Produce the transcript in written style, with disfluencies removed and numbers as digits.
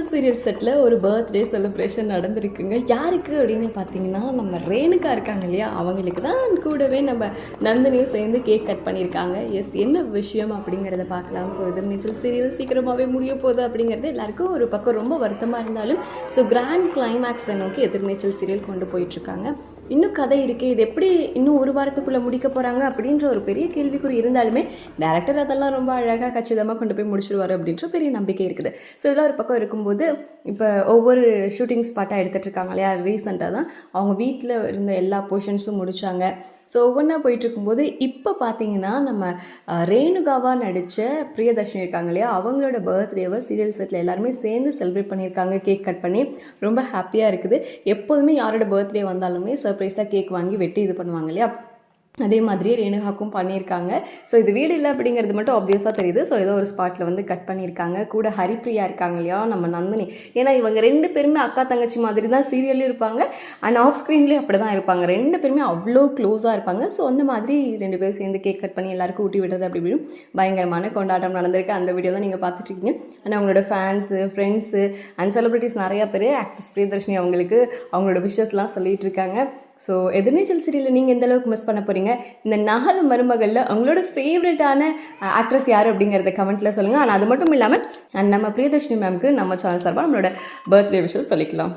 எதிர்நீச்சல் serial settle ஒரு birthday celebration நடந்திருக்குங்க. யாருக்கு அப்படின்னு பார்த்தீங்கன்னா, நம்ம ரேணுகா இருக்காங்க இல்லையா, அவங்களுக்கு தான் கூடவே நம்ம நந்தினியும் சேர்ந்து கேக் கட் பண்ணியிருக்காங்க. எஸ், என்ன விஷயம் அப்படிங்கிறத பார்க்கலாம். ஸோ எதிர்நீச்சல் சீரியல் சீக்கிரமாகவே முடிய போகுது அப்படிங்கிறது எல்லாருக்கும் ஒரு பக்கம் ரொம்ப வருத்தமாக இருந்தாலும், ஸோ கிராண்ட் கிளைமேக்ஸை நோக்கி எதிர்நீச்சல் சீரியல் கொண்டு போயிட்டுருக்காங்க. இன்னும் கதை இருக்குது, இது எப்படி இன்னும் ஒரு வாரத்துக்குள்ளே முடிக்க போகிறாங்க அப்படின்ற ஒரு பெரிய கேள்விக்குறி இருந்தாலுமே டேரக்டர் அதெல்லாம் ரொம்ப அழகாக கச்சிதமாக கொண்டு போய் முடிச்சிடுவார் அப்படின்ற பெரிய நம்பிக்கை இருக்குது. ஸோ இதெல்லாம் ஒரு பக்கம் இருக்கும்போது, இப்போ ஒவ்வொரு ஷூட்டிங் ஸ்பாட்டாக எடுத்துகிட்டு இருக்காங்க இல்லையா, ரீசெண்டாக தான் அவங்க வீட்டில் இருந்த எல்லா போர்ஷன்ஸும் முடித்தாங்க. ஸோ ஒவ்வொன்றா போயிட்டுருக்கும்போது இப்போ பார்த்தீங்கன்னா, நம்ம ரேணுகாவாக நடித்த பிரியதர்ஷினி இருக்காங்க இல்லையா, அவங்களோட பர்த்டேவை சீரியல் செட்டில் எல்லாருமே சேர்ந்து செலிப்ரேட் பண்ணியிருக்காங்க. கேக் கட் பண்ணி ரொம்ப ஹாப்பியாக இருக்குது. எப்போதுமே யாரோட பர்த்டே வந்தாலுமே சர்ப்ரைஸாக கேக் வாங்கி வெட்டி இது பண்ணுவாங்க இல்லையா, அதே மாதிரியே ரேணுகாக்கும் பண்ணியிருக்காங்க. ஸோ இது வீடு இல்லை அப்படிங்கிறது மட்டும் ஆப்வியஸாக தெரியுது. ஸோ ஏதோ ஒரு ஸ்பாட்டில் வந்து கட் பண்ணியிருக்காங்க. கூட ஹரிப்ரியா இருக்காங்க இல்லையா, நம்ம நந்தினி. ஏன்னா இவங்க 2 பேருமே அக்கா தங்கச்சி மாதிரி தான் சீரியல்லையும் இருப்பாங்க, அண்ட் ஆஃப் ஸ்க்ரீன்லேயும் அப்படி தான் இருப்பாங்க. 2 பேருமே அவ்வளோ க்ளோஸாக இருப்பாங்க. ஸோ அந்த மாதிரி 2 பேரும் சேர்ந்து கேக் கட் பண்ணி எல்லாருக்கும் ஊட்டி விடுறது அப்படி இப்படின்னு பயங்கரமான கொண்டாட்டம் நடந்திருக்கு. அந்த வீடியோ தான் நீங்கள் பார்த்துட்ருக்கீங்க. ஆனால் அவங்களோட ஃபேன்ஸு, ஃப்ரெண்ட்ஸு அண்ட் செலிப்ரிட்டிஸ் நிறையா பேர் ஆக்ட்ரஸ் பிரியதர்ஷினி அவங்களுக்கு அவங்களோட விஷஸ்லாம் சொல்லிகிட்டு இருக்காங்க. ஸோ எதிர்நீச்சல் சீரியலில் நீங்கள் எந்த அளவுக்கு மிஸ் பண்ண போகிறீங்க? இந்த 4 மருமகளில் உங்களோட ஃபேவரட்டான ஆக்ட்ரஸ் யார் அப்படிங்கிறத கமெண்ட்டில் சொல்லுங்கள். ஆனால் அது மட்டும் இல்லாமல் நம்ம பிரியதர்ஷினி மேம்க்கு நம்ம சேனல் சார்பாக நம்மளோட பர்த்டே விஷஸ் சொல்லிக்கலாம்.